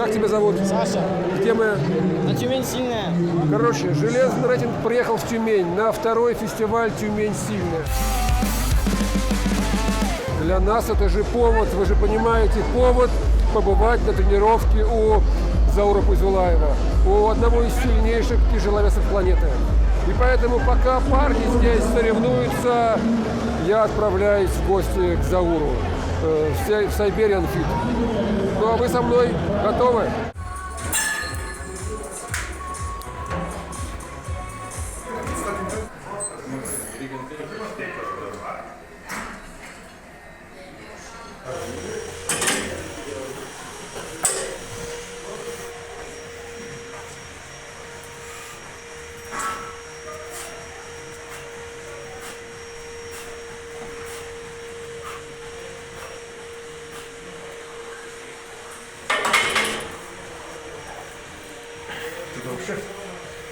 Как тебя зовут? Саша. Где мы? На Тюмень сильная. Короче, железный рейтинг приехал в Тюмень на второй фестиваль «Тюмень сильная». Для нас это же повод, вы же понимаете, повод побывать на тренировке у Заура Пузулаева, у одного из сильнейших тяжеловесов планеты. И поэтому пока парни здесь соревнуются, я отправляюсь в гости к Зауру в Siberian Fit. Ну а вы со мной готовы?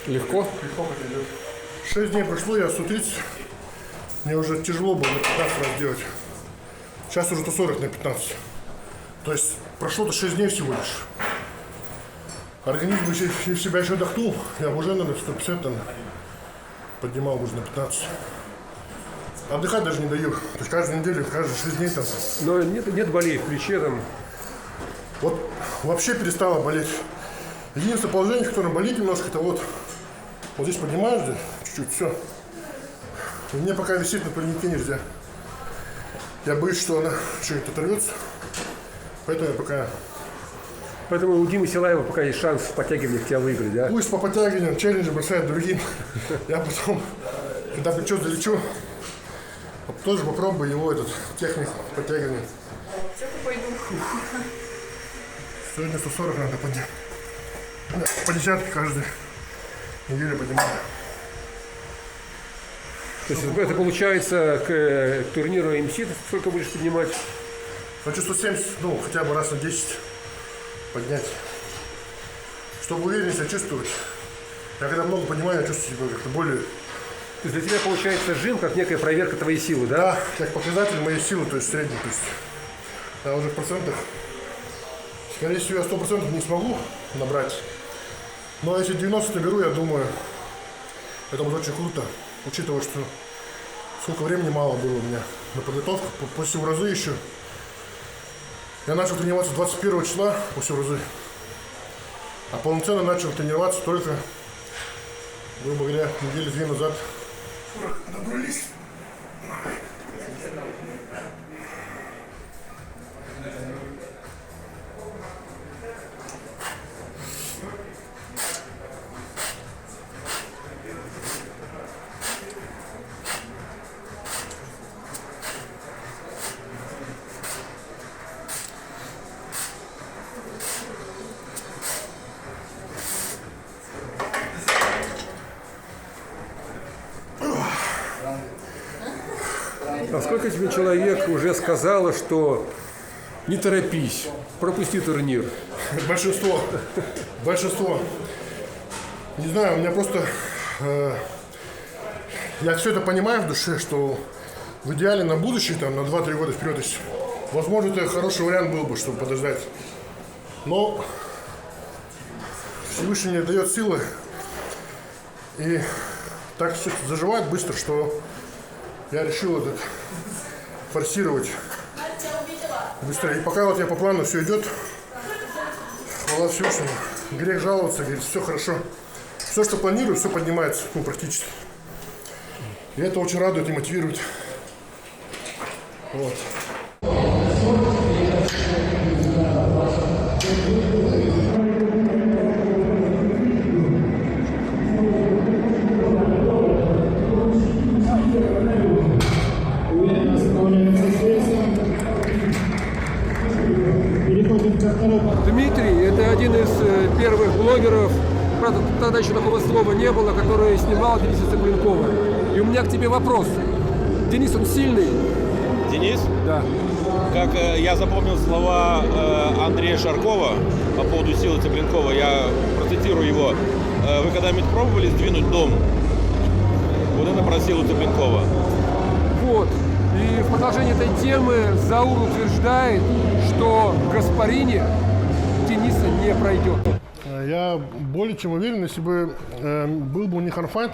Легко? Легко как идет. 6 дней прошло, я 130. Мне уже тяжело было на 15 раз делать. Сейчас уже 140 на 15. То есть прошло-то 6 дней всего лишь. Организм бы себя еще отдохнул. Я бы уже, наверное, 150 поднимал бы уже на 15. Отдыхать даже не даю. То есть каждую неделю, каждые 6 дней там. Но нет болей в плече там. Вот вообще перестало болеть. Единственное положение, которое болит немножко, это вот здесь поднимаешь, да, чуть-чуть, все. И мне пока висит на турнике нельзя. Я боюсь, что она что-нибудь оторвется. Поэтому я пока... Поэтому у Димы Силаева пока есть шанс в подтягиваниях тебя выиграть, да? Пусть по подтягиваниям челленджи бросают другим. Я потом, когда плечо залечу, тоже попробую его этот технику подтягивания. Сегодня 140 надо поднять. По десятке каждую неделю поднимаю. То есть это получается к турниру МС сколько будешь поднимать? Хочу 170, ну хотя бы раз на 10 поднять. Чтобы уверенно себя чувствовать. Я когда много поднимаю, я чувствую себя как-то более... То есть для тебя получается жим как некая проверка твоей силы, да? Да, как показатель моей силы, то есть средний. То есть я уже в процентах, скорее всего, я 100% не смогу набрать. Но если 90 наберу, я думаю, это будет очень круто. Учитывая, что сколько времени мало было у меня на подготовку. После Севразы еще. Я начал тренироваться 21 числа после Севразы. А полноценно начал тренироваться только, грубо говоря, недели 2 назад. Набрались. А сколько тебе человек уже сказало, что не торопись, пропусти турнир? Большинство. Большинство. Не знаю, у меня просто... я все это понимаю в душе, что в идеале на будущее, там, на 2-3 года вперед, если, возможно, это хороший вариант был бы, чтобы подождать. Но Всевышний мне дает силы. И так все заживает быстро, что я решил этот форсировать быстрее. И пока вот я по плану все идет, хвала Всевышнему, грех жаловаться, говорит, все хорошо. Все, что планирую, все поднимается, ну, практически. И это очень радует и мотивирует. Вот. Дмитрий – это один из первых блогеров, правда, тогда еще такого слова не было, который снимал Дениса Цыпленкова. И у меня к тебе вопрос. Денис, он сильный? Денис? Да. Как я запомнил слова Андрея Шаркова по поводу силы Цыпленкова, я процитирую его. Вы когда-нибудь пробовали сдвинуть дом? Вот это про силу Цыпленкова. Вот. И в продолжении этой темы Заур утверждает, что Гаспарини Дениса не пройдет. Я более чем уверен, если бы был бы у них анфайт,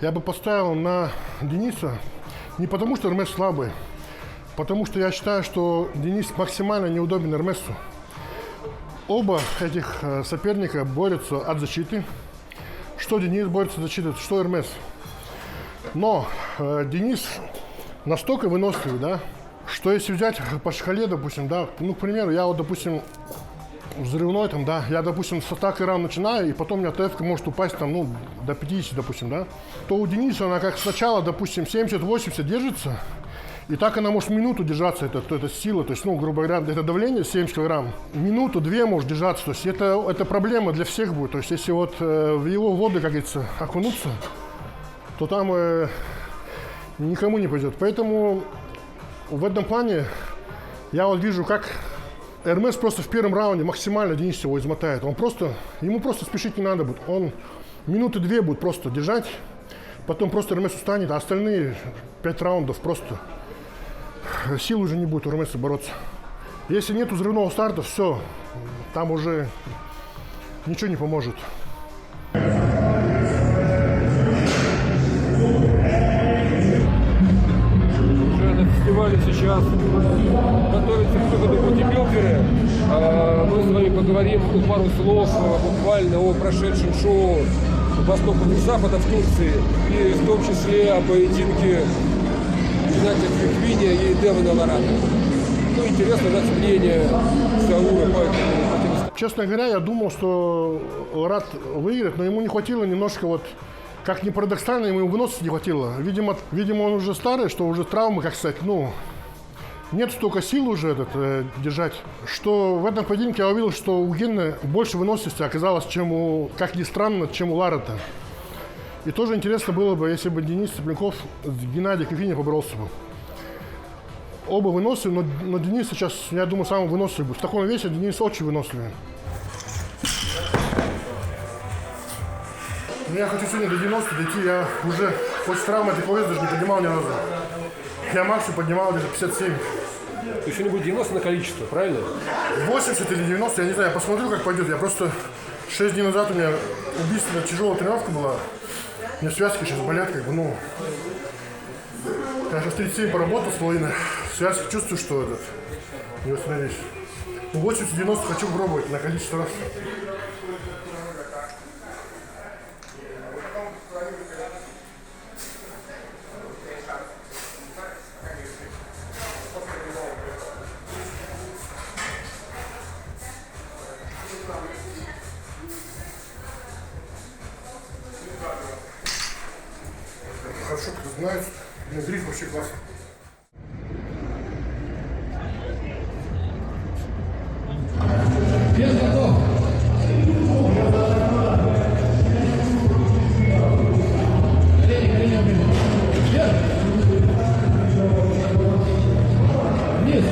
я бы поставил на Дениса не потому, что Эрмес слабый, потому что я считаю, что Денис максимально неудобен Эрмесу. Оба этих соперника борются от защиты. Что Денис борется от защиты, что Эрмес. Но Денис настолько выносливый, да, что если взять по шкале, допустим, да, ну, к примеру, я вот, допустим, взрывной там, да, я, допустим, с атаки раунд начинаю, и потом у меня ТФ может упасть там, ну, до 50, допустим, да, то у Дениса она как сначала, допустим, 70-80 держится, и так она может минуту держаться, это сила, то есть, ну, грубо говоря, это давление 70 килограмм, минуту-две может держаться, то есть это проблема для всех будет, то есть если вот в его воды, как говорится, окунуться, то там никому не пойдет, поэтому в этом плане я вот вижу, как Эрмес просто в первом раунде максимально Денис его измотает. Ему просто спешить не надо будет. Он минуты 2 будет просто держать, потом просто Эрмес устанет, а остальные 5 раундов просто сил уже не будет у Эрмеса бороться. Если нет взрывного старта, все, там уже ничего не поможет. Фестивале сейчас готовится к выходу бодибилдеры. Мы с вами поговорим пару слов буквально о прошедшем шоу «Восток против Запада» в Турции, и в том числе о поединке Геннадия Квиквиня и Девона Лората. Ну, интересно дать мнение Саура по этому. Честно говоря, я думал, что Лорат выиграет, но ему не хватило немножко вот. Как ни парадоксально, ему выносить не хватило. Видимо, он уже старый, что уже травмы, как сказать, ну, нет столько сил уже держать. Что в этом поединке я увидел, что у Гены больше выносливости оказалось, чем у, как ни странно, чем у Ларата. И тоже интересно было бы, если бы Денис Цыпленков с Геннадием Квиквиня поборолся бы. Оба выносливы, но Денис сейчас, я думаю, самый выносливый будет. В таком весе Денис очень выносливый. Я хочу сегодня до 90 дойти, я уже после травмы этой вес даже не поднимал ни разу. Я максимум поднимал где-то 57. То есть сегодня будет 90 на количество, правильно? 80 или 90, я не знаю, я посмотрю, как пойдет. Я просто 6 дней назад у меня убийственно тяжелая тренировка была. У меня связки сейчас болят, как бы, ну. Я сейчас 37 поработал с половиной. Связки чувствую, что не восстановись. 80-90 хочу пробовать на количество раз. Хорошо, кто знает. Гриф вообще классно. Вес готов. Колени убили. Вверх. Вниз.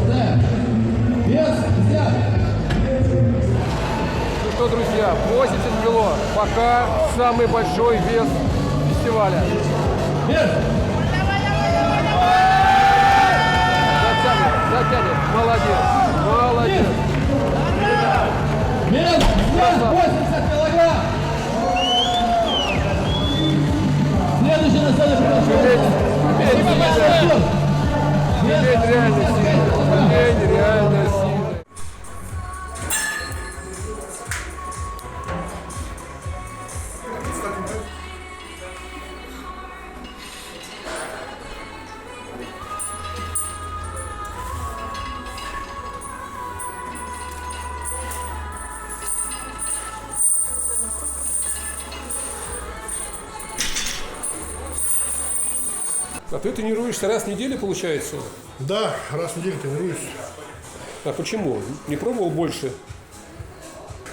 Да. Вес взят. Ну что, друзья, 80 кило. Пока самый большой вес фестиваля. Вверх. Затянет. Молодец. Вес 80 килограмм. Следующий на сцене приглашен. Медведь реально сильный. А ты тренируешься раз в неделю, получается? Да, раз в неделю тренируюсь. А почему? Не пробовал больше?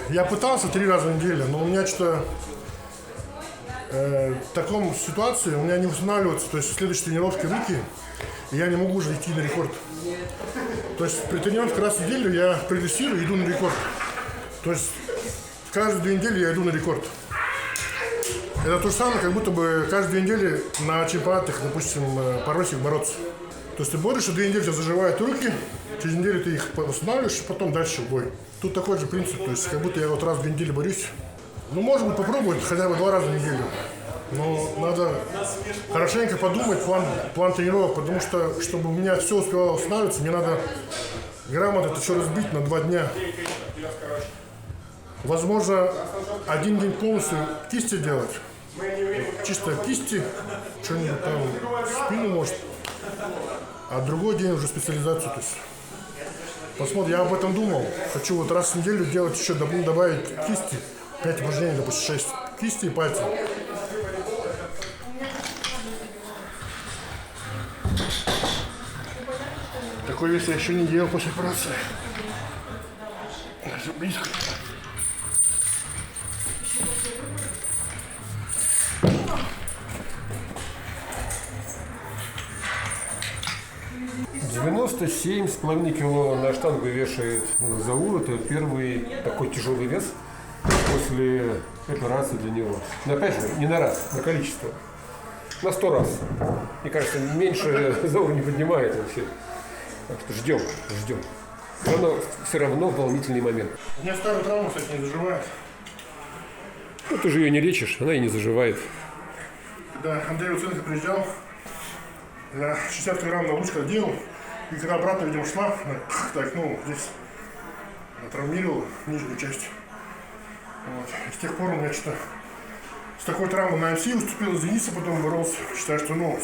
Я пытался 3 раза в неделю, но у меня что-то в таком ситуации у меня не восстанавливается. То есть в следующей тренировке руки, и я не могу уже идти на рекорд. То есть при тренировке раз в неделю я прогрессирую и иду на рекорд. То есть каждые 2 недели я иду на рекорд. Это то же самое, как будто бы каждые 2 недели на чемпионатах, допустим, по России бороться. То есть ты борешься, 2 недели у тебя заживают руки, через неделю ты их восстанавливаешь, потом дальше в бой. Тут такой же принцип, то есть как будто я вот раз в 2 недели борюсь. Ну, можно попробовать хотя бы 2 раза в неделю. Но надо хорошенько подумать план тренировок, потому что, чтобы у меня все успевало восстанавливаться, мне надо грамотно это все разбить на 2 дня. Возможно, 1 день полностью кисти делать. Чисто кисти, что-нибудь там, спину может. А другой день уже специализацию. То есть. Посмотрим, я об этом думал. Хочу вот раз в неделю делать еще, добавить кисти. 5 упражнений, допустим, 6 кисти и пальцев. Такой вес я еще не делал после операции. Даже близко. Девяносто 7,5 кило на штангу вешает Заур. Это первый такой тяжелый вес после операции для него. Но опять же, не на раз, на количество. На 100 раз. Мне кажется, меньше Заур не поднимает вообще. Так что ждем. Но все равно волнительный момент. У меня старая травма, кстати, не заживает. Ну, ты же ее не лечишь, она и не заживает. Когда Андрей Луценко приезжал, я 60 килограмм на ручках делал, и когда обратно, видимо, шла, так, ну, здесь травмировала нижнюю часть. Вот. И с тех пор у меня что-то с такой травмой на МС уступил, извиниться, потом боролся. Считаю, что, ну,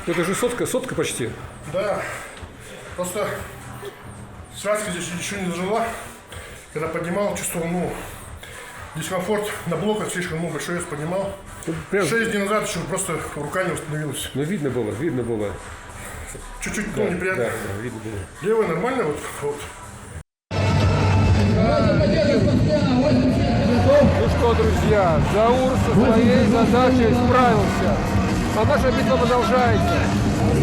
Это же сотка почти. да, просто связка здесь еще не зажила. Когда поднимал, чувствовал, ну, дискомфорт на блоках слишком, ну, большой вес поднимал. Прям... 6 дней назад еще просто рука не восстановилась. Ну, видно было. Чуть-чуть, ну, неприятно. Да, видно было. Левая нормально, вот. Ну что, друзья, Заур со своей задачей справился. А наша битва продолжается.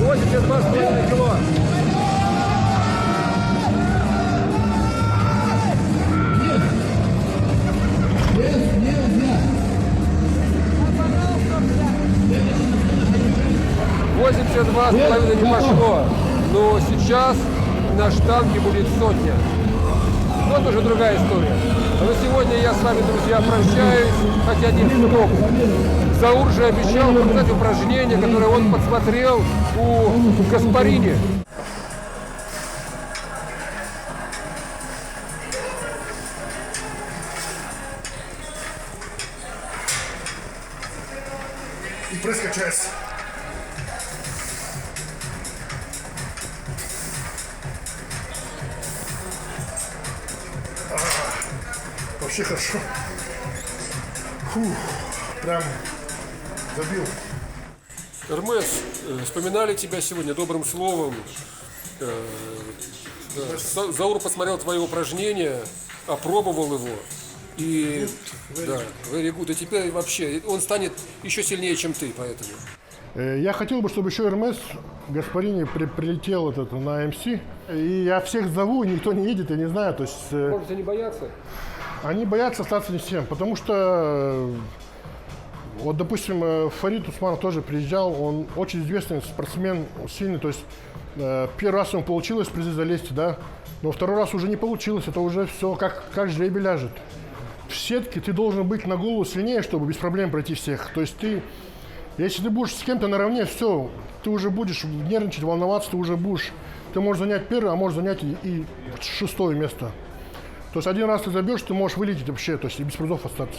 82,5 кило. $82,5 не пошло. Но сейчас на штанге будет 100. Но это уже другая история. А на сегодня я с вами, друзья, прощаюсь, хотя не стоп. Заур же обещал показать упражнение, которое он подсмотрел у Гаспарини. И пресс качается. Вообще хорошо. Фух, прям забил. Эрмес, вспоминали тебя сегодня добрым словом. Заур посмотрел твое упражнение, опробовал его. И да, very good. И теперь вообще он станет еще сильнее, чем ты, поэтому. Я хотел бы, чтобы еще РМС Гаспарини прилетел на МС. И я всех зову, никто не едет, я не знаю. То есть, может, они боятся? Они боятся остаться не всем, потому что, вот, допустим, Фарид Усманов тоже приезжал, он очень известный спортсмен, сильный, то есть первый раз ему получилось в призы залезть, да, но второй раз уже не получилось, это уже все как жребий ляжет. В сетке ты должен быть на голову сильнее, чтобы без проблем пройти всех, то есть ты, если ты будешь с кем-то наравне, все, ты уже будешь нервничать, волноваться, ты можешь занять первое, а можешь занять и 6-е место. То есть один раз ты забьешь, ты можешь вылететь вообще, то есть и без призов остаться.